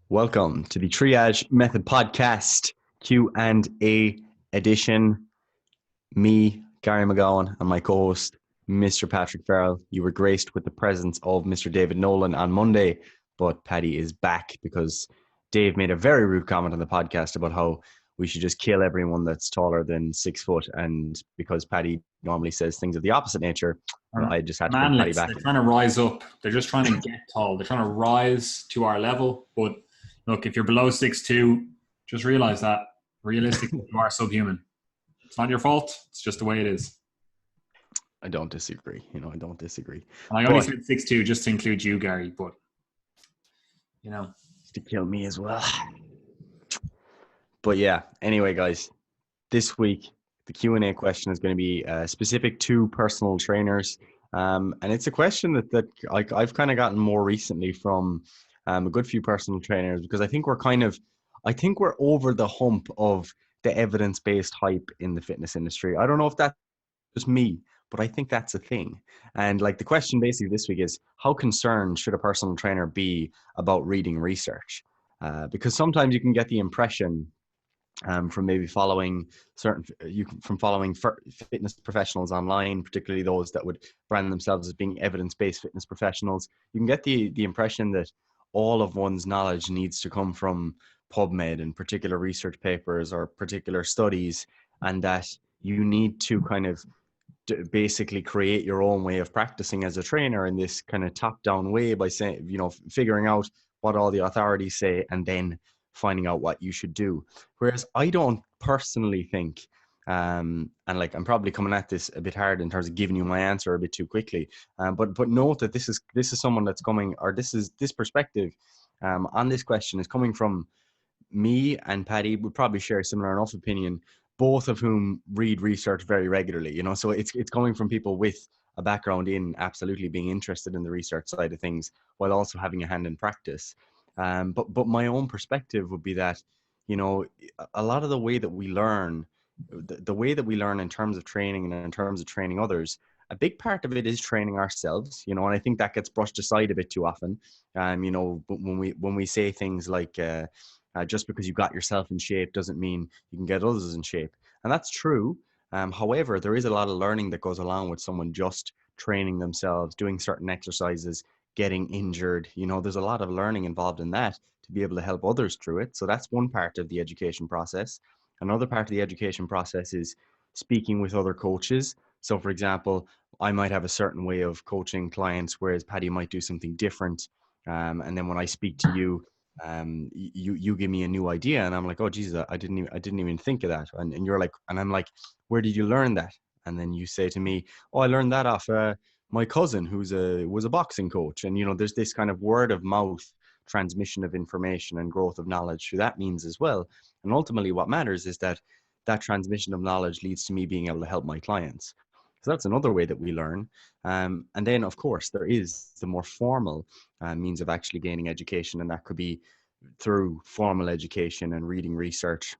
Welcome to the Triage Method Podcast Q&A edition. Me, Gary McGowan, and my co-host, Mr. Patrick Farrell. You were graced with the presence of Mr. David Nolan on Monday, but Paddy is back because Dave made a very rude comment on the podcast about how we should just kill everyone that's taller than 6 foot. And because Paddy normally says things of the opposite nature, well, I just had to bring Paddy Manlets, back. they're trying to rise up. They're just trying to get tall. They're trying to rise to our level. But look, if you're below 6'2", just realize that realistically you are subhuman. It's not your fault. It's just the way it is. I don't disagree. I don't disagree. And I only said 6'2" just to include you, Gary. But to kill me as well. But yeah, anyway, guys, this week the Q&A question is going to be specific to personal trainers, and it's a question that I've kind of gotten more recently from a good few personal trainers, because I think we're over the hump of the evidence-based hype in the fitness industry. I don't know if that's just me, but I think that's a thing. And like the question basically this week is, how concerned should a personal trainer be about reading research? Because sometimes you can get the impression from maybe following fitness professionals online, particularly those that would brand themselves as being evidence-based fitness professionals. You can get the impression that all of one's knowledge needs to come from PubMed and particular research papers or particular studies, and that you need to kind of basically create your own way of practicing as a trainer in this kind of top-down way by saying, figuring out what all the authorities say and then finding out what you should do. Whereas I don't personally think, and like I'm probably coming at this a bit hard in terms of giving you my answer a bit too quickly, but note that this is someone that's coming, or this perspective on this question is coming from me and Paddy. Would probably share a similar enough opinion, both of whom read research very regularly, so it's coming from people with a background in absolutely being interested in the research side of things while also having a hand in practice. But my own perspective would be that, a lot of the way that we learn, the way that we learn in terms of training and in terms of training others, a big part of it is training ourselves, and I think that gets brushed aside a bit too often. But when we say things like, just because you got yourself in shape doesn't mean you can get others in shape. And that's true. However, there is a lot of learning that goes along with someone just training themselves, doing certain exercises, getting injured. There's a lot of learning involved in that to be able to help others through it. So that's one part of the education process. Another part of the education process is speaking with other coaches. So for example, I might have a certain way of coaching clients, whereas Paddy might do something different. And then when I speak to you, you give me a new idea and I'm like, oh Jesus, I didn't even think of that. And you're like, and I'm like, where did you learn that? And then you say to me, oh, I learned that off my cousin who was a boxing coach. And there's this kind of word of mouth transmission of information and growth of knowledge through that means as well. And ultimately what matters is that transmission of knowledge leads to me being able to help my clients. So that's another way that we learn. And then, of course, there is the more formal means of actually gaining education, and that could be through formal education and reading research,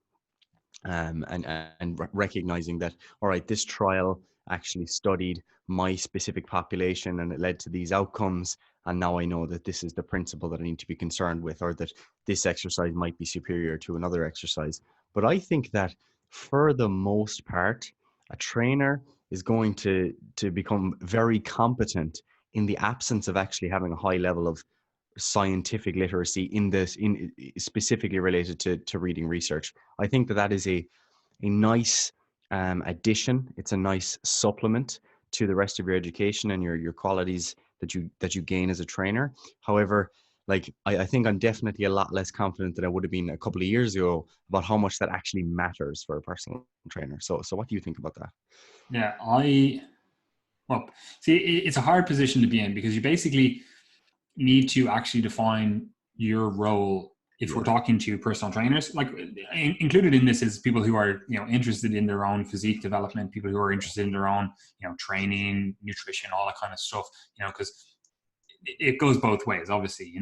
and recognizing that, all right, this trial actually studied my specific population and it led to these outcomes, and now I know that this is the principle that I need to be concerned with, or that this exercise might be superior to another exercise. But I think that for the most part, a trainer is going to become very competent in the absence of actually having a high level of scientific literacy in specifically related to reading research. I think that is a nice addition. It's a nice supplement to the rest of your education and your qualities that you gain as a trainer. However, like I think I'm definitely a lot less confident than I would have been a couple of years ago about how much that actually matters for a personal trainer. So what do you think about that? Yeah, well, see, it's a hard position to be in because you basically need to actually define your role if we're talking to personal trainers. Like included in this is people who are interested in their own physique development, people who are interested in their own training, nutrition, all that kind of stuff, because it goes both ways, obviously,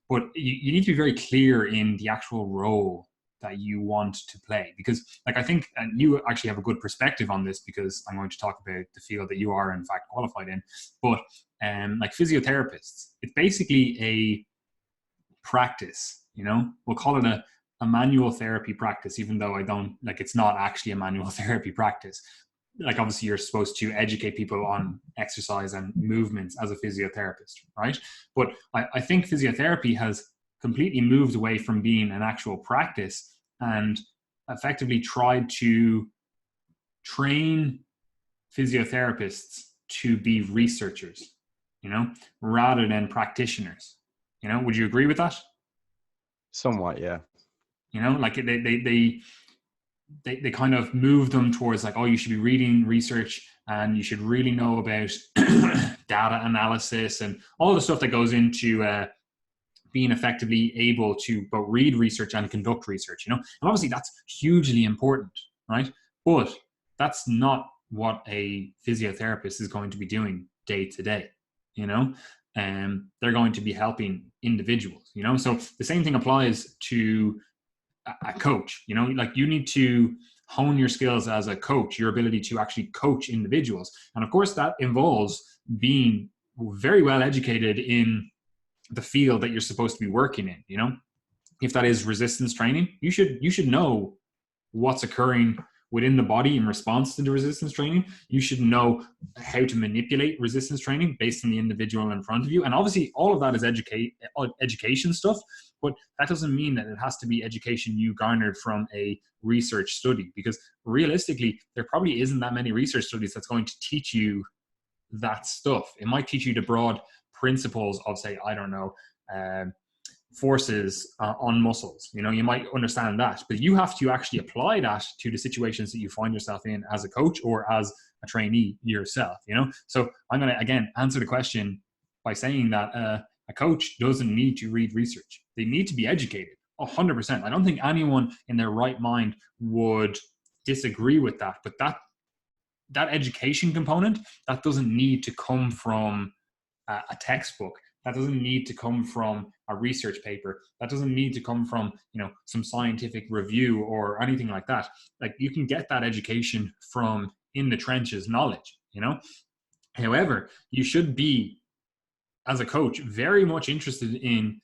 but you need to be very clear in the actual role that you want to play, because like I think, and you actually have a good perspective on this because I'm going to talk about the field that you are in fact qualified in, but like physiotherapists, it's basically practice, you know, we'll call it a manual therapy practice, even though I don't like, it's not actually a manual therapy practice. Like obviously you're supposed to educate people on exercise and movements as a physiotherapist, right? But I think physiotherapy has completely moved away from being an actual practice and effectively tried to train physiotherapists to be researchers, you know, rather than practitioners. You know, would you agree with that? Somewhat, yeah. You know, like they kind of move them towards like, oh, you should be reading research and you should really know about data analysis and all the stuff that goes into being effectively able to both read research and conduct research, you know. And obviously that's hugely important, right? But that's not what a physiotherapist is going to be doing day to day, you know. They're going to be helping individuals, you know. So the same thing applies to a coach, you know, like you need to hone your skills as a coach, your ability to actually coach individuals. And of course that involves being very well educated in the field that you're supposed to be working in, you know. If that is resistance training, you should know what's occurring within the body in response to the resistance training. You should know how to manipulate resistance training based on the individual in front of you. And obviously all of that is education stuff, but that doesn't mean that it has to be education you garnered from a research study, because realistically, there probably isn't that many research studies that's going to teach you that stuff. It might teach you the broad principles of, say, I don't know, forces on muscles. You know, you might understand that, but you have to actually apply that to the situations that you find yourself in as a coach or as a trainee yourself, you know. So I'm going to, again, answer the question by saying that a coach doesn't need to read research. They need to be educated 100%. I don't think anyone in their right mind would disagree with that, but that education component, that doesn't need to come from a textbook. That doesn't need to come from a research paper. That doesn't need to come from, you know, some scientific review or anything like that. Like you can get that education from in the trenches knowledge, you know. However, you should be, as a coach, very much interested in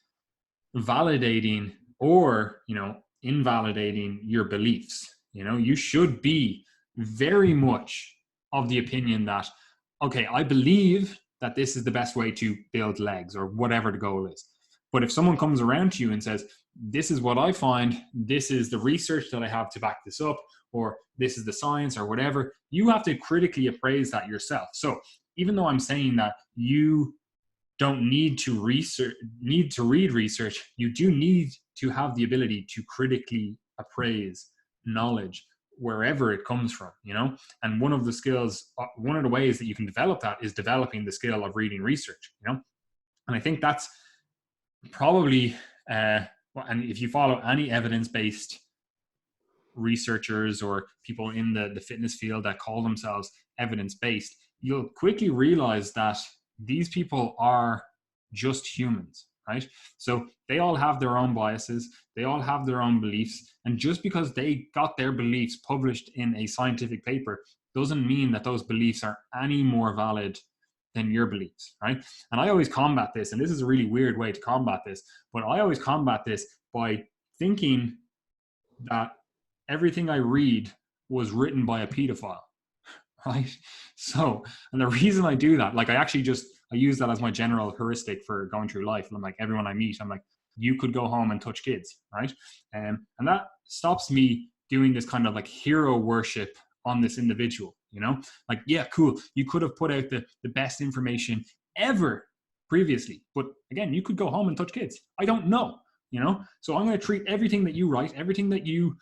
validating or, you know, invalidating your beliefs. You know, you should be very much of the opinion that, okay, I believe that this is the best way to build legs or whatever the goal is. But if someone comes around to you and says, this is what I find, this is the research that I have to back this up, or this is the science or whatever, you have to critically appraise that yourself. So even though I'm saying that you don't need to read research, you do need to have the ability to critically appraise knowledge wherever it comes from, you know. And one of the skills, one of the ways that you can develop that is developing the skill of reading research, you know. And I think that's probably and if you follow any evidence-based researchers or people in the fitness field that call themselves evidence-based, you'll quickly realize that these people are just humans, right? So they all have their own biases, they all have their own beliefs, and just because they got their beliefs published in a scientific paper doesn't mean that those beliefs are any more valid than your beliefs, right? And I always combat this, and this is a really weird way to combat this, but I always combat this by thinking that everything I read was written by a pedophile, right? So, and the reason I do that, like I use that as my general heuristic for going through life. And I'm like, everyone I meet, I'm like, you could go home and touch kids, right? And that stops me doing this kind of like hero worship on this individual, you know? Like, yeah, cool. You could have put out the best information ever previously, but again, you could go home and touch kids. I don't know, you know? So I'm going to treat everything that you write, everything that you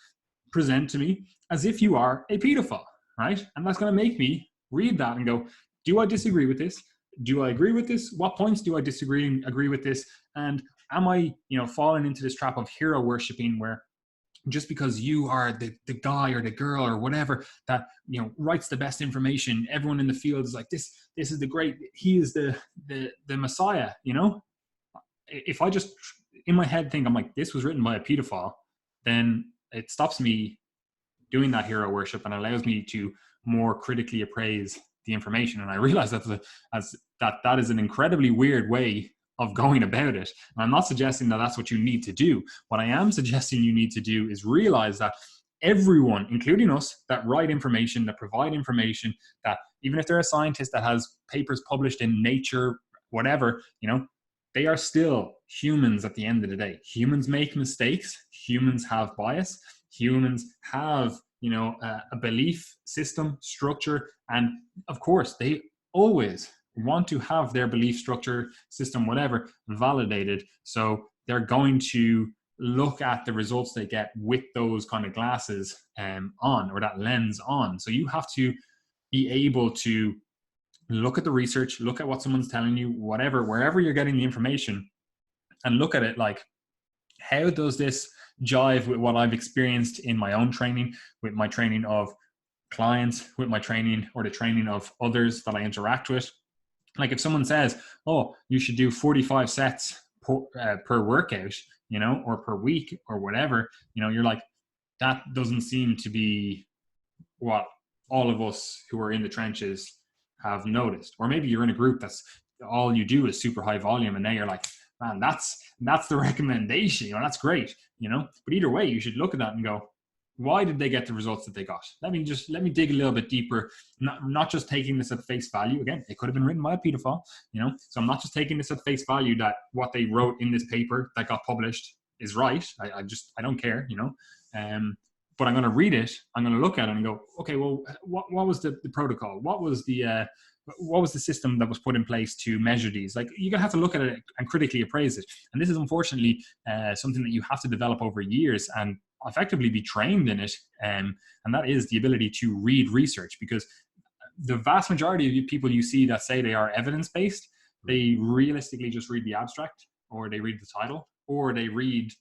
present to me as if you are a pedophile, right? And that's going to make me read that and go, do I disagree with this? Do I agree with this? What points do I disagree and agree with this? And am I, you know, falling into this trap of hero worshiping where just because you are the guy or the girl or whatever that, you know, writes the best information, everyone in the field is like, this is the great, he is the Messiah, you know? If I just in my head think I'm like, this was written by a pedophile, then it stops me doing that hero worship and allows me to more critically appraise the information. And I realize that is an incredibly weird way of going about it. And I'm not suggesting that that's what you need to do. What I am suggesting you need to do is realize that everyone, including us, that write information, that provide information, that even if they're a scientist that has papers published in Nature, whatever, they are still humans at the end of the day. Humans make mistakes. Humans have bias. Humans have, a belief system, structure. And of course, they always want to have their belief structure, system, whatever, validated. So they're going to look at the results they get with those kind of glasses on, or that lens on. So you have to be able to look at the research, look at what someone's telling you, whatever, wherever you're getting the information, and look at it like, how does this jive with what I've experienced in my own training, with my training of clients, with my training or the training of others that I interact with? Like if someone says, oh, you should do 45 sets per workout, or per week or whatever, you're like, that doesn't seem to be what all of us who are in the trenches have noticed. Or maybe you're in a group that's all you do is super high volume, and now you're like, man, that's the recommendation, that's great, but either way, you should look at that and go, why did they get the results that they got? Let me dig a little bit deeper, not just taking this at face value. Again, it could have been written by a pedophile, so I'm not just taking this at face value that what they wrote in this paper that got published is right. I don't care, but I'm going to read it. I'm going to look at it and go, okay, well, what was the protocol? What was the system that was put in place to measure these? Like, you're going to have to look at it and critically appraise it. And this is unfortunately something that you have to develop over years and effectively be trained in it. And that is the ability to read research, because the vast majority of people you see that say they are evidence-based, they realistically just read the abstract, or they read the title, or they read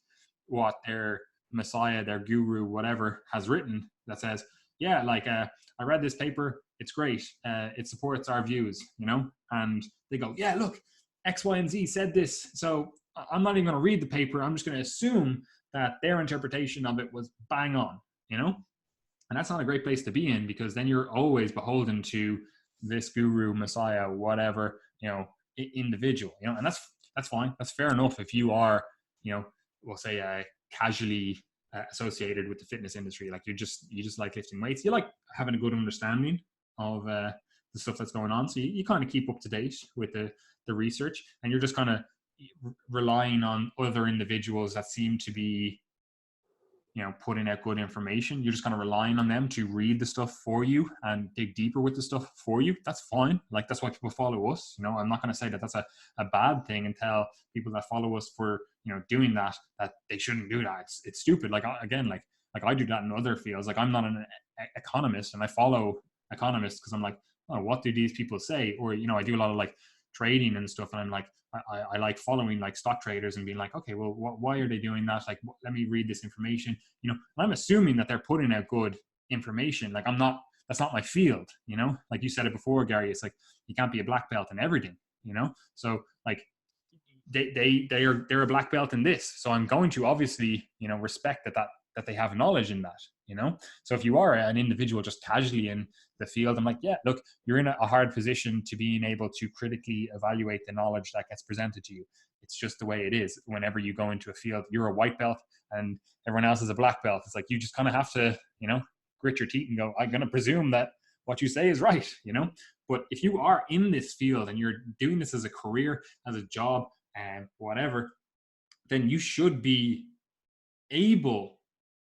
what their messiah, their guru, whatever has written that says, yeah, like I read this paper, it's great, it supports our views, and they go, yeah, look, X, Y, and Z said this, so I'm not even going to read the paper, I'm just going to assume that their interpretation of it was bang on, and that's not a great place to be in, because then you're always beholden to this guru, messiah, whatever, individual, and that's fine, that's fair enough if you are, we'll say casually associated with the fitness industry, like you just like lifting weights, you like having a good understanding of the stuff that's going on, so you kind of keep up to date with the research, and you're just kind of relying on other individuals that seem to be putting out good information. You're just kind of relying on them to read the stuff for you and dig deeper with the stuff for you. That's fine. Like, that's why people follow us. I'm not going to say that that's a bad thing and tell people that follow us for, doing that they shouldn't do that. It's stupid. Like, again, like I do that in other fields. Like, I'm not an economist, and I follow economists because I'm like, oh, what do these people say? Or, I do a lot of like trading and stuff, and I'm like, I like following like stock traders and being like, okay, well, why are they doing that? Like, let me read this information, I'm assuming that they're putting out good information. Like, that's not my field, like you said it before, Gary, it's like, you can't be a black belt in everything, so like they're a black belt in this. So I'm going to obviously, respect that they have knowledge in that, so if you are an individual just casually in the field, I'm like, yeah, look, you're in a hard position to being able to critically evaluate the knowledge that gets presented to you. It's just the way it is. Whenever you go into a field, you're a white belt and everyone else is a black belt. It's like, you just kind of have to, grit your teeth and go, I'm going to presume that what you say is right, but if you are in this field and you're doing this as a career, as a job, and whatever, then you should be able,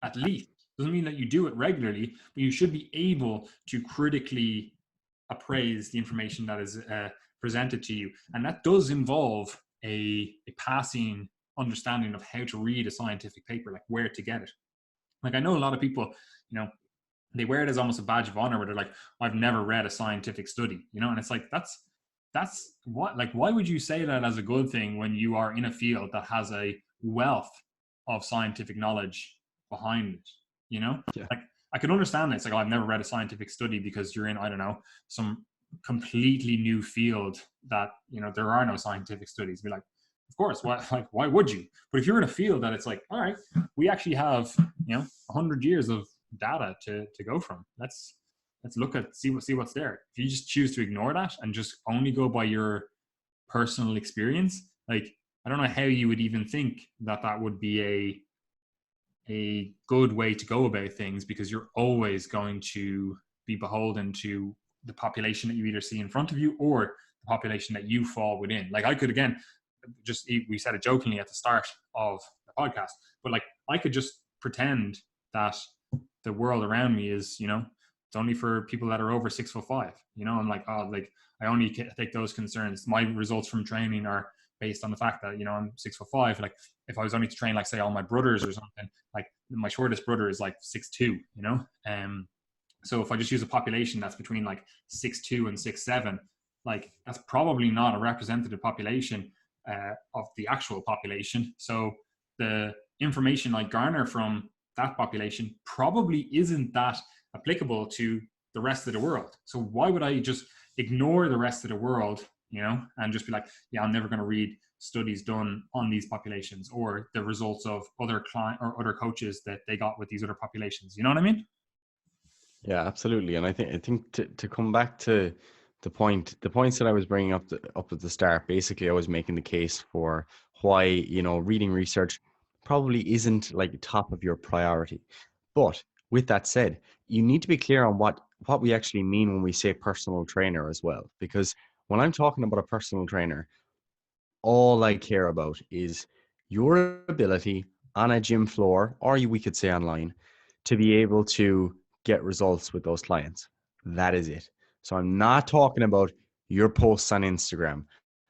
at least, doesn't mean that you do it regularly, but you should be able to critically appraise the information that is presented to you. And that does involve a passing understanding of how to read a scientific paper, like where to get it. Like, I know a lot of people, they wear it as almost a badge of honor, where they're like, I've never read a scientific study, and it's like, that's what, like, why would you say that as a good thing when you are in a field that has a wealth of scientific knowledge behind it? Yeah. Like, I can understand it's like, oh, I've never read a scientific study, because you're in, I don't know, some completely new field that, there are no scientific studies. Be like, of course, why would you? But if you're in a field that it's like, all right, we actually have, 100 years of data to go from. Let's look at, see what's there. If you just choose to ignore that and just only go by your personal experience, like, I don't know how you would even think that that would be a good way to go about things, because you're always going to be beholden to the population that you either see in front of you or the population that you fall within. Like I could, again, just, we said it jokingly at the start of the podcast, but like I could just pretend that the world around me is, it's only for people that are over 6'5". I'm like, oh, like I only take those concerns. My results from training are based on the fact that, I'm 6'5". Like if I was only to train, like say all my brothers or something, like my shortest brother is like 6'2", so if I just use a population that's between like 6'2" and 6'7", like that's probably not a representative population of the actual population. So the information I garner from that population probably isn't that applicable to the rest of the world. So why would I just ignore the rest of the world, and just be like, yeah, I'm never going to read studies done on these populations or the results of other client or other coaches that they got with these other populations. You know what I mean? Yeah, absolutely. And I think to come back to the points that I was bringing up at the start, basically I was making the case for why, reading research probably isn't like top of your priority. But with that said, you need to be clear on what we actually mean when we say personal trainer as well. Because when I'm talking about a personal trainer, all I care about is your ability on a gym floor, or we could say online, to be able to get results with those clients. That is it. So I'm not talking about your posts on Instagram,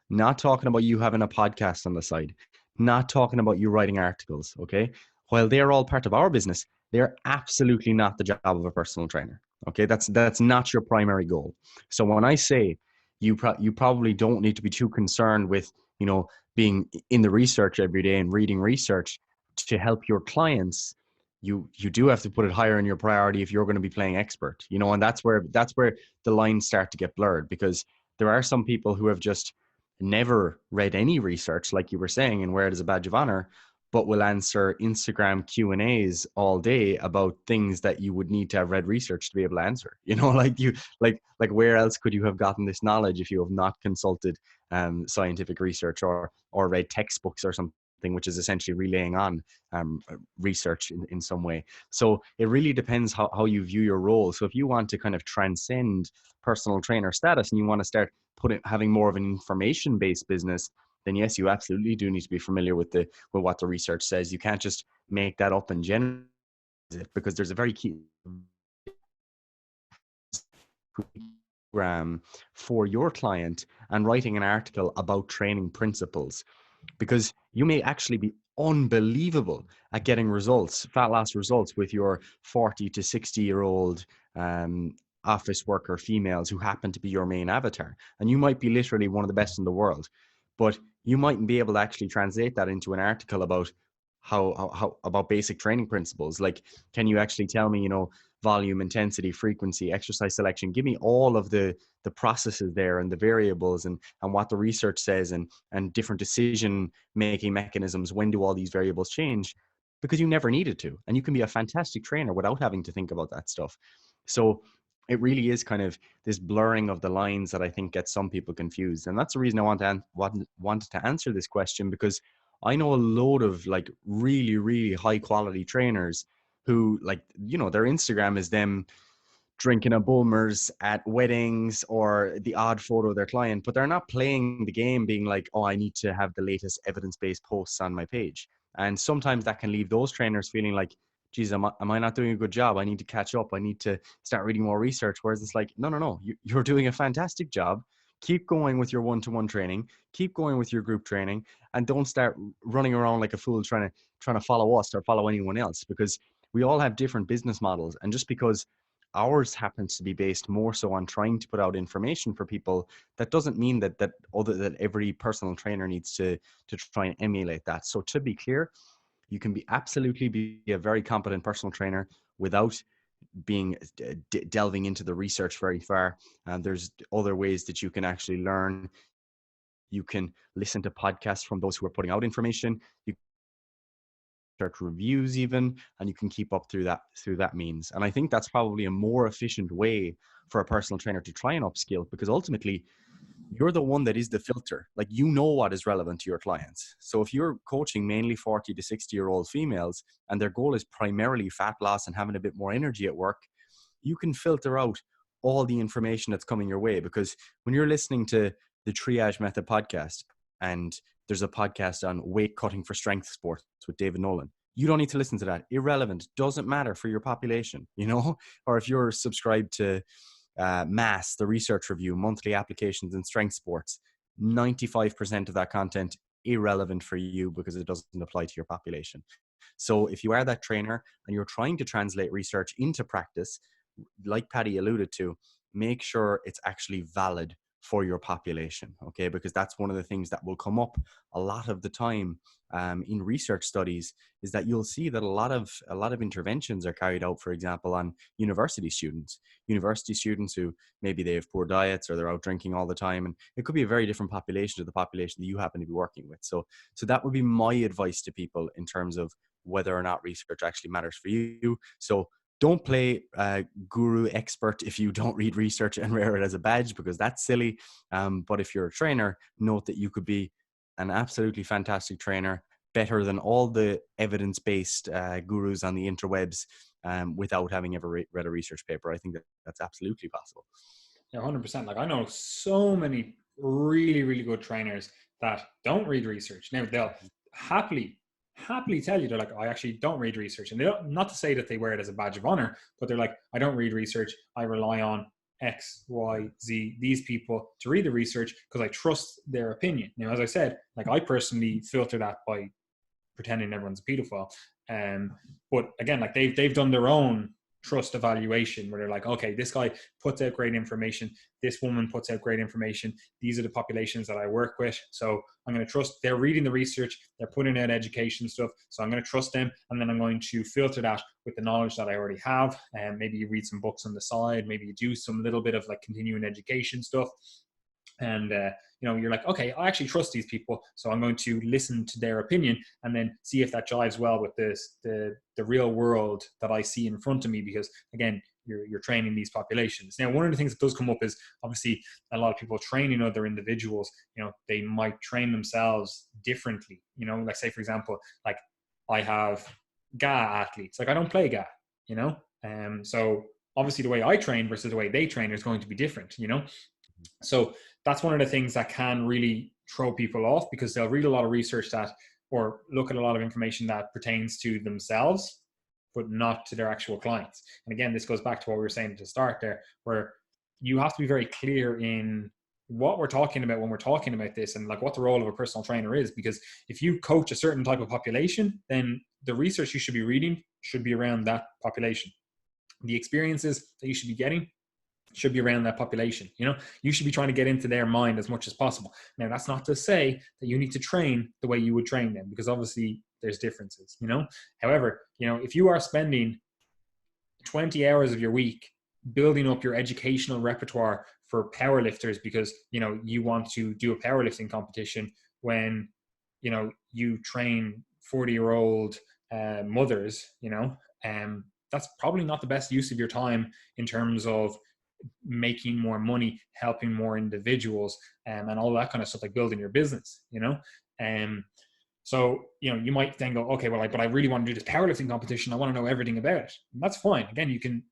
not talking about you having a podcast on the side, not talking about you writing articles. Okay. While they're all part of our business, they're absolutely not the job of a personal trainer. Okay. That's not your primary goal. So when I say you probably don't need to be too concerned with, being in the research every day and reading research to help your clients, you do have to put it higher in your priority if you're going to be playing expert, and that's where the lines start to get blurred, because there are some people who have just never read any research, like you were saying, and wear it as a badge of honor, but will answer Instagram Q&As all day about things that you would need to have read research to be able to answer. Like where else could you have gotten this knowledge if you have not consulted scientific research or read textbooks or something, which is essentially relaying on research in some way. So it really depends how you view your role. So if you want to kind of transcend personal trainer status and you want to start having more of an information-based business, then yes, you absolutely do need to be familiar with what the research says. You can't just make that up and generalize it, because there's a very key program for your client and writing an article about training principles, because you may actually be unbelievable at getting fat loss results with your 40 to 60-year-old office worker females who happen to be your main avatar. And you might be literally one of the best in the world, but you mightn't be able to actually translate that into an article about how about basic training principles. Like, can you actually tell me, volume, intensity, frequency, exercise selection, give me all of the processes there and the variables and what the research says and different decision making mechanisms. When do all these variables change? Because you never needed to, and you can be a fantastic trainer without having to think about that stuff. So it really is kind of this blurring of the lines that I think gets some people confused. And that's the reason I wanted to answer this question, because I know a load of like really, really high quality trainers who, like, their Instagram is them drinking a Bulmers at weddings or the odd photo of their client, but they're not playing the game being like, oh, I need to have the latest evidence-based posts on my page. And sometimes that can leave those trainers feeling like, geez, am I not doing a good job? I need to catch up. I need to start reading more research. Whereas it's like, no, you're doing a fantastic job. Keep going with your one-to-one training. Keep going with your group training, and don't start running around like a fool trying to follow us or follow anyone else, because we all have different business models. And just because ours happens to be based more so on trying to put out information for people, that doesn't mean that every personal trainer needs to try and emulate that. So to be clear, you can absolutely be a very competent personal trainer without being delving into the research very far. And there's other ways that you can actually learn. You can listen to podcasts from those who are putting out information. You start reviews even, and you can keep up through that means. And I think that's probably a more efficient way for a personal trainer to try and upskill, because ultimately you're the one that is the filter. Like, you know what is relevant to your clients. So if you're coaching mainly 40 to 60-year-old females and their goal is primarily fat loss and having a bit more energy at work, you can filter out all the information that's coming your way. Because when you're listening to the Triage Method podcast, and there's a podcast on weight cutting for strength sports with David Nolan, you don't need to listen to that. Irrelevant. Doesn't matter for your population, you know? Or if you're subscribed to MASS, the research review, monthly applications in strength sports, 95% of that content irrelevant for you because it doesn't apply to your population. So if you are that trainer and you're trying to translate research into practice, like Patty alluded to, make sure it's actually valid for your population, okay? Because that's one of the things that will come up a lot of the time in research studies, is that you'll see that a lot of interventions are carried out, for example, on university students who maybe they have poor diets or they're out drinking all the time, and it could be a very different population to the population that you happen to be working with. So that would be my advice to people in terms of whether or not research actually matters for you. So don't play guru expert if you don't read research and wear it as a badge, because that's silly. But if you're a trainer, note that you could be an absolutely fantastic trainer, better than all the evidence-based gurus on the interwebs, without having ever read a research paper. I think that's absolutely possible. Yeah, 100%. Like, I know so many really, really good trainers that don't read research. Now, they'll happily tell you, they're like, I actually don't read research. And they don't, not to say that they wear it as a badge of honor, but they're like, I don't read research. I rely on X, Y, Z, these people to read the research because I trust their opinion. Now, as I said, like, I personally filter that by pretending everyone's a pedophile. But again, like, they've done their own trust evaluation where they're like, okay, this guy puts out great information, this woman puts out great information, these are the populations that I work with, so I'm going to trust, they're reading the research, they're putting out education stuff, so I'm going to trust them, and then I'm going to filter that with the knowledge that I already have. And maybe you read some books on the side, maybe you do some little bit of like continuing education stuff, and you're like, okay, I actually trust these people, so I'm going to listen to their opinion and then see if that jives well with the real world that I see in front of me. Because again, you're training these populations. Now, one of the things that does come up is obviously a lot of people training other individuals, they might train themselves differently. Like, say for example, like, I have GA athletes, like I don't play GA, so obviously the way I train versus the way they train is going to be different, So that's one of the things that can really throw people off, because they'll read a lot of research or look at a lot of information that pertains to themselves, but not to their actual clients. And again, this goes back to what we were saying to start there, where you have to be very clear in what we're talking about when we're talking about this, and like what the role of a personal trainer is. Because if you coach a certain type of population, then the research you should be reading should be around that population. The experiences that you should be getting should be around that population. You should be trying to get into their mind as much as possible. Now, that's not to say that you need to train the way you would train them, because obviously there's differences. However, if you are spending 20 hours of your week building up your educational repertoire for powerlifters because you want to do a powerlifting competition, when you train 40-year-old mothers, that's probably not the best use of your time in terms of making more money, helping more individuals, and all that kind of stuff, like building your business. So you might then go, okay, well, but I really want to do this powerlifting competition, I want to know everything about it. And that's fine. Again, you can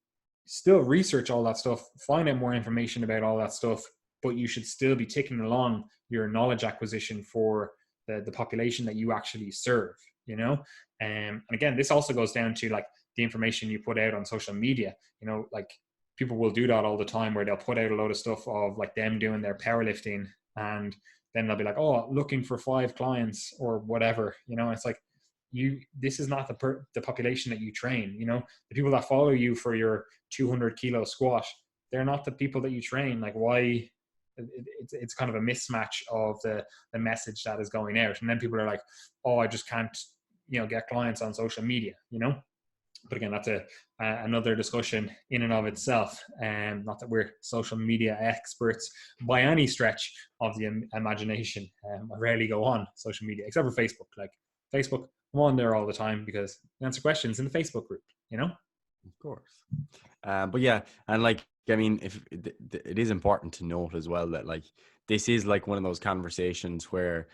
still research all that stuff, find out more information about all that stuff, but you should still be ticking along your knowledge acquisition for the population that you actually serve. And again, this also goes down to like the information you put out on social media. Like, people will do that all the time, where they'll put out a load of stuff of like them doing their powerlifting, and then they'll be like, oh, looking for 5 clients or whatever. It's like, this is not the population that you train. The people that follow you for your 200 kilo squat, they're not the people that you train. Like, why? It's kind of a mismatch of the message that is going out. And then people are like, oh, I just can't get clients on social media. But again, that's another discussion in and of itself. Not that we're social media experts by any stretch of the imagination. I rarely go on social media, except for Facebook. Like, Facebook, I'm on there all the time because I answer questions in the Facebook group, Of course. But yeah, and like, I mean, if it is important to note as well that like this is like one of those conversations where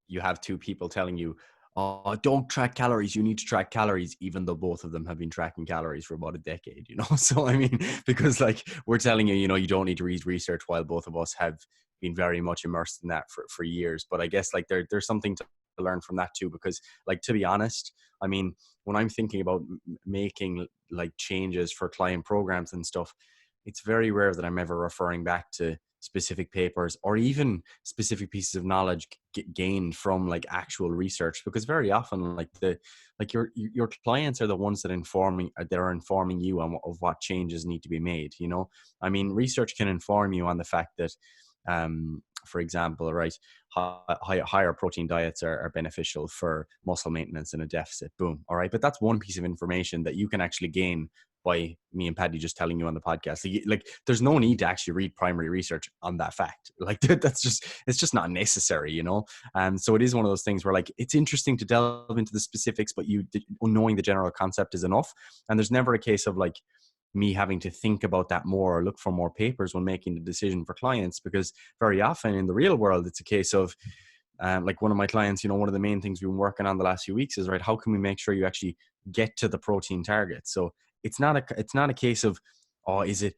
you have two people telling you, oh, don't track calories, you need to track calories, even though both of them have been tracking calories for about a decade, you know? So, I mean, because like we're telling you, you know, you don't need to read research, while both of us have been very much immersed in that for years. But I guess like there's something to learn from that too, because like, to be honest, I mean, when I'm thinking about making like changes for client programs and stuff, it's very rare that I'm ever referring back to specific papers or even specific pieces of knowledge gained from like actual research, because very often like your clients are the ones that are informing you on of what changes need to be made, you know. I mean, research can inform you on the fact that for example, right, higher protein diets are beneficial for muscle maintenance in a deficit. Boom. All right. But that's one piece of information that you can actually gain by me and Paddy just telling you on the podcast. Like there's no need to actually read primary research on that fact. Like it's just not necessary, you know? So it is one of those things where like, it's interesting to delve into the specifics, but knowing the general concept is enough. And there's never a case of like me having to think about that more or look for more papers when making the decision for clients, because very often in the real world, it's a case of, like one of my clients, you know, one of the main things we've been working on the last few weeks is, right, how can we make sure you actually get to the protein target? So it's not a case of, oh, is it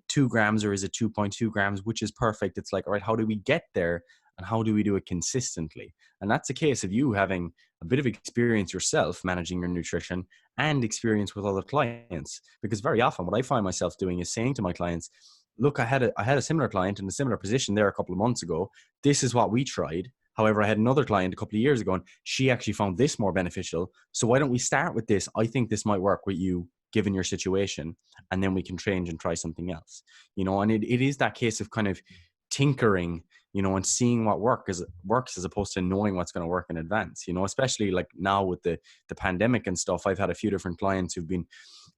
2 grams or is it 2.2 grams, which is perfect. It's like, all right, how do we get there and how do we do it consistently? And that's a case of you having a bit of experience yourself managing your nutrition and experience with other clients. Because very often what I find myself doing is saying to my clients, look, I had a similar client in a similar position there a couple of months ago. This is what we tried. However, I had another client a couple of years ago and she actually found this more beneficial. So why don't we start with this? I think this might work with you given your situation, and then we can change and try something else, you know. And it is that case of kind of tinkering, you know, and seeing what works as opposed to knowing what's going to work in advance, you know, especially like now with the pandemic and stuff. I've had a few different clients who've been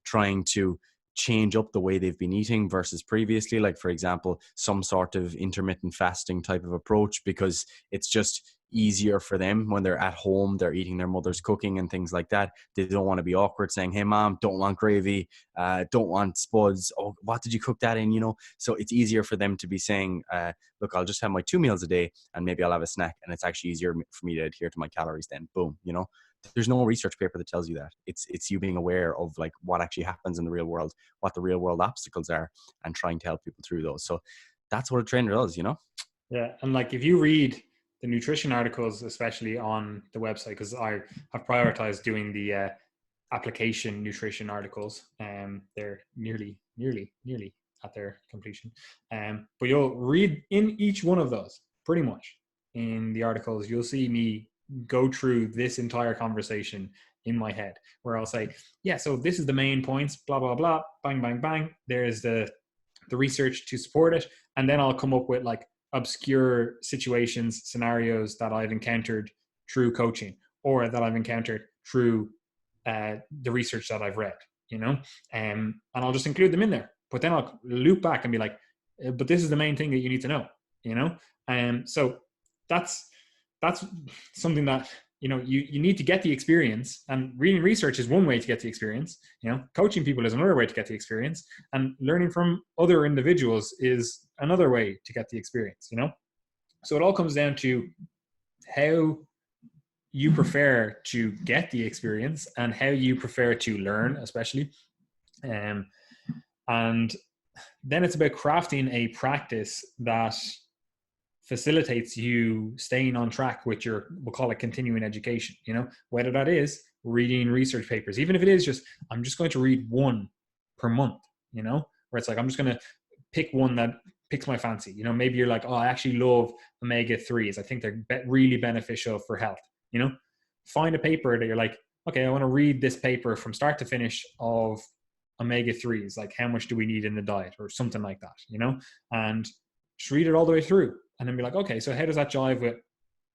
trying to change up the way they've been eating versus previously, like for example some sort of intermittent fasting type of approach, because it's just easier for them when they're at home, they're eating their mother's cooking and things like that. They don't want to be awkward saying, hey mom, don't want gravy, don't want spuds, oh what did you cook that in, you know. So it's easier for them to be saying, look, I'll just have my 2 meals a day and maybe I'll have a snack, and it's actually easier for me to adhere to my calories then. Boom, you know. There's no research paper that tells you that. It's you being aware of like what actually happens in the real world, what the real world obstacles are, and trying to help people through those. So that's what a trainer does, you know? Yeah. And like, if you read the nutrition articles, especially on the website, because I have prioritized doing the application nutrition articles, they're nearly at their completion. But you'll read in each one of those, pretty much in the articles, you'll see me go through this entire conversation in my head, where I'll say, yeah, so this is the main points, blah, blah, blah, bang, bang, bang. There's the research to support it. And then I'll come up with like obscure situations, scenarios that I've encountered through coaching, or that I've encountered through the research that I've read, you know, and I'll just include them in there. But then I'll loop back and be like, but this is the main thing that you need to know, you know. And so that's something that, you know, you need to get the experience, and reading research is one way to get the experience, you know. Coaching people is another way to get the experience, and learning from other individuals is another way to get the experience, you know. So it all comes down to how you prefer to get the experience and how you prefer to learn, especially. And then it's about crafting a practice that facilitates you staying on track with your, we'll call it continuing education, you know, whether that is reading research papers, even if it is just, I'm just going to read one per month, you know, where it's like, I'm just going to pick one that picks my fancy, you know. Maybe you're like, oh, I actually love omega-3s. I think they're really beneficial for health, you know. Find a paper that you're like, okay, I want to read this paper from start to finish of omega-3s, like how much do we need in the diet or something like that, you know, and just read it all the way through. And then be like, okay, so how does that jive with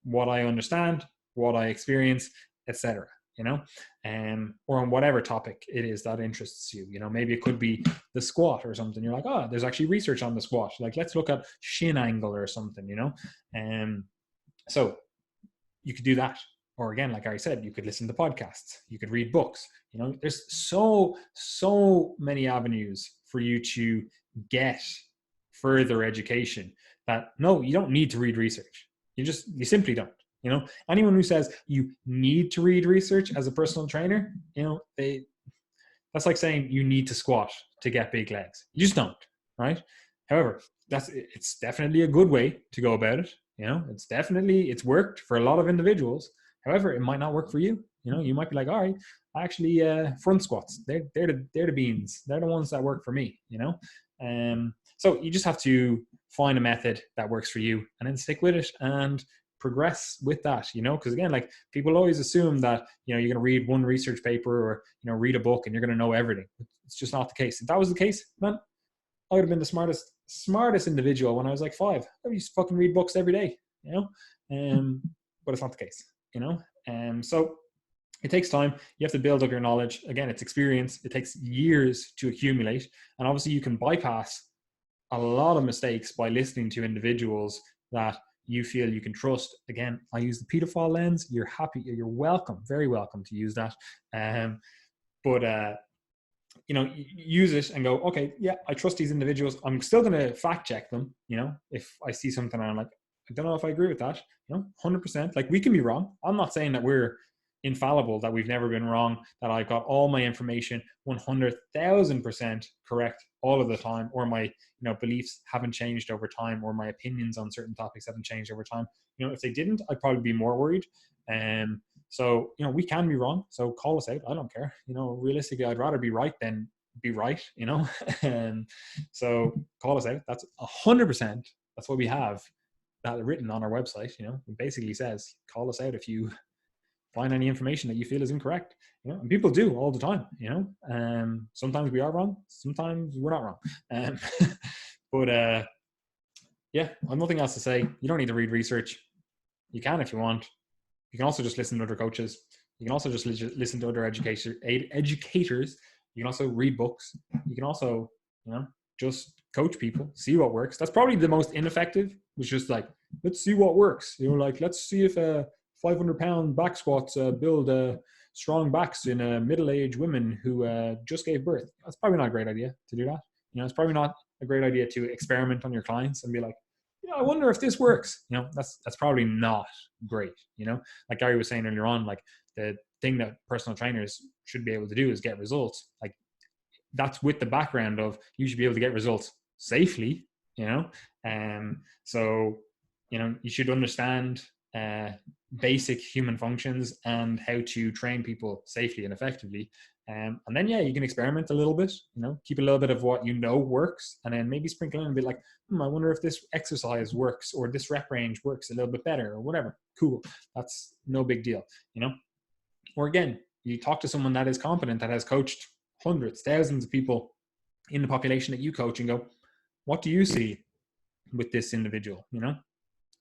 what I understand, what I experience, etc., you know, or on whatever topic it is that interests you. You know, maybe it could be the squat or something. You're like, oh, there's actually research on the squat. Like, let's look at shin angle or something, you know. So you could do that. Or again, like I said, you could listen to podcasts, you could read books. You know, there's so many avenues for you to get further education that, no, you don't need to read research. You simply don't. You know, anyone who says you need to read research as a personal trainer, you know, that's like saying you need to squat to get big legs. You just don't, right? However, it's definitely a good way to go about it. You know, it's worked for a lot of individuals. However, it might not work for you. You know, you might be like, all right, actually, front squats, they're the beans. They're the ones that work for me. You know, so you just have to find a method that works for you and then stick with it and progress with that, you know, because again, like, people always assume that, you know, you're going to read one research paper or, you know, read a book and you're going to know everything. It's just not the case. If that was the case, man, I would have been the smartest individual when I was like 5. I used to fucking read books every day, you know, but it's not the case, you know. So it takes time. You have to build up your knowledge. Again, it's experience. It takes years to accumulate, and obviously you can bypass a lot of mistakes by listening to individuals that you feel you can trust. Again, I use the pedophile lens. You're welcome, very welcome to use that. But you know, use it and go, okay, yeah, I trust these individuals. I'm still going to fact check them. You know, if I see something and I'm like, I don't know if I agree with that, you know, 100%. Like, we can be wrong. I'm not saying that we're infallible, that we've never been wrong, that I got all my information 100,000% correct all of the time, or my, you know, beliefs haven't changed over time, or my opinions on certain topics haven't changed over time. You know, if they didn't, I'd probably be more worried. So, you know, we can be wrong. So call us out. I don't care. You know, realistically, I'd rather be right than be right, you know. So call us out. That's 100%. That's what we have that written on our website. You know, it basically says, call us out if you find any information that you feel is incorrect. You know, and people do all the time, you know. Sometimes we are wrong, sometimes we're not wrong. But yeah, I've nothing else to say. You don't need to read research. You can if you want. You can also just listen to other coaches. You can also just listen to other educators. You can also read books. You can also, you know, just coach people, see what works. That's probably the most ineffective, which is like, let's see what works. You know, like, let's see if 500-pound back squats build strong backs in middle-aged women who just gave birth. That's probably not a great idea to do that. You know, it's probably not a great idea to experiment on your clients and be like, you know, I wonder if this works. You know, that's probably not great. You know, like Gary was saying earlier on, like, the thing that personal trainers should be able to do is get results. Like, that's with the background of you should be able to get results safely. You know, so, you know, you should understand basic human functions and how to train people safely and effectively. And then, yeah, you can experiment a little bit, you know, keep a little bit of what you know works, and then maybe sprinkle in a bit like, I wonder if this exercise works, or this rep range works a little bit better, or whatever. Cool. That's no big deal, you know. Or again, you talk to someone that is competent, that has coached hundreds, thousands of people in the population that you coach, and go, what do you see with this individual? You know,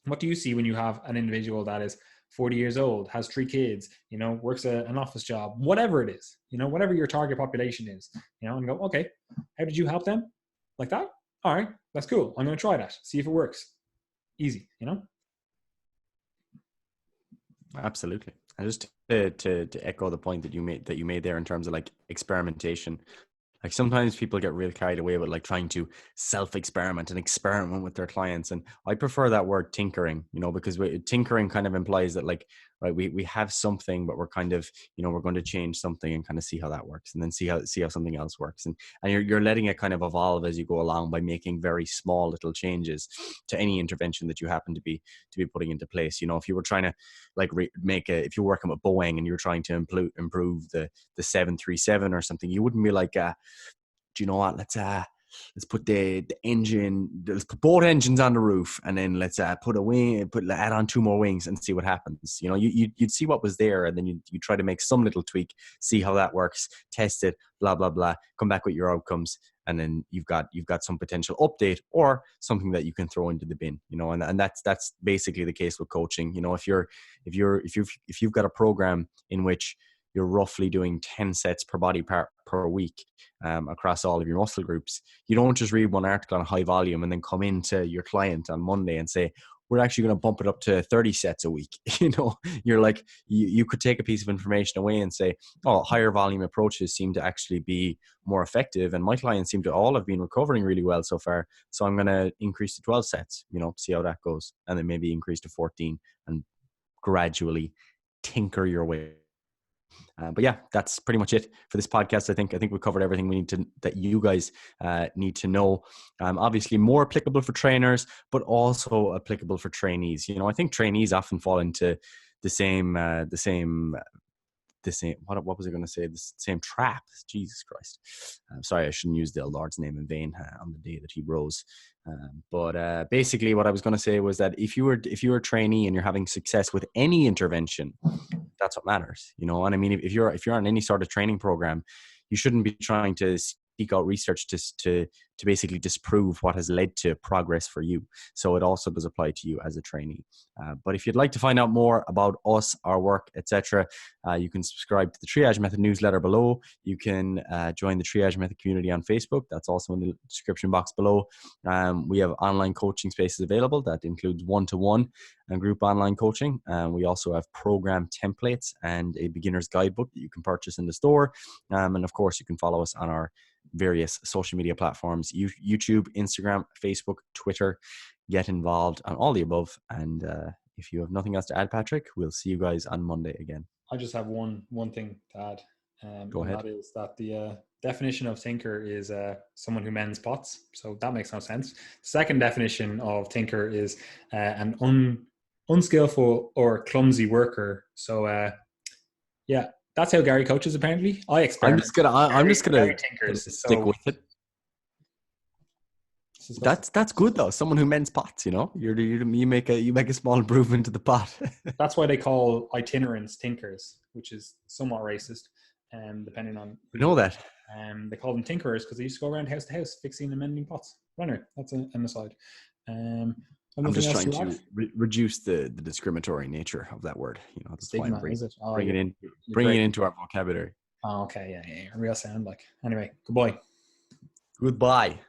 what do you see when you have an individual that is 40 years old, has 3 kids, you know, works an office job, whatever it is, you know, whatever your target population is, you know, and go, okay, how did you help them? Like that? All right, that's cool. I'm going to try that. See if it works. Easy, you know? Absolutely. And just to echo the point that you made there in terms of like experimentation, like, sometimes people get real carried away with like trying to self-experiment and experiment with their clients. And I prefer that word tinkering, you know, because tinkering kind of implies that, like, right, we have something, but we're kind of, you know, we're going to change something and kind of see how that works, and then see how something else works. And you're letting it kind of evolve as you go along by making very small little changes to any intervention that you happen to be putting into place. You know, if you were trying to like if you're working with Boeing and you're trying to improve the 737 or something, you wouldn't be like, do you know what? Let's put let's put both engines on the roof, and then let's add on 2 more wings and see what happens. You know, you'd see what was there, and then you try to make some little tweak, see how that works, test it, blah blah blah, come back with your outcomes, and then you've got some potential update or something that you can throw into the bin. You know, and that's basically the case with coaching. You know, if you've got a program in which you're roughly doing 10 sets per body part per week across all of your muscle groups, you don't just read one article on high volume and then come into your client on Monday and say, we're actually going to bump it up to 30 sets a week. You're like, you could take a piece of information away and say, oh, higher volume approaches seem to actually be more effective. And my clients seem to all have been recovering really well so far. So I'm going to increase to 12 sets, see how that goes. And then maybe increase to 14 and gradually tinker your way. But yeah, that's pretty much it for this podcast. I think we covered everything that you guys need to know. Obviously more applicable for trainers, but also applicable for trainees. I think trainees often fall into the same, what was I going to say? The same trap. Jesus Christ. I'm sorry, I shouldn't use the Lord's name in vain on the day that he rose. But basically what I was going to say was that if you're a trainee and you're having success with any intervention, that's what matters. And I mean, if you're on any sort of training program, you shouldn't be trying to seek out research to basically disprove what has led to progress for you. So it also does apply to you as a trainee. But if you'd like to find out more about us, our work, etc., you can subscribe to the Triage Method newsletter below. You can join the Triage Method community on Facebook. That's also in the description box below. We have online coaching spaces available. That includes one-to-one and group online coaching. We also have program templates and a beginner's guidebook that you can purchase in the store. And of course, you can follow us on our various social media platforms, YouTube, Instagram, Facebook, Twitter. Get involved on all the above. And if you have nothing else to add, Patrick, we'll see you guys on Monday again. I just have one thing to add. Go ahead. And that is that the definition of tinker is someone who mends pots. So that makes no sense. The second definition of tinker is an unskillful or clumsy worker. So yeah, that's how Gary coaches. Apparently, I experiment. I'm just gonna tinkers, stick with it. That's good though. Someone who mends pots. You make a small improvement to the pot. That's why they call itinerants tinkers, which is somewhat racist. Depending on that. They call them tinkerers because they used to go around house to house fixing and mending pots. Runner, that's an aside. I'm just trying to reduce the discriminatory nature of that word. That's why I'm bring it into our vocabulary. Oh, okay, yeah, real sound like. Anyway, goodbye. Goodbye.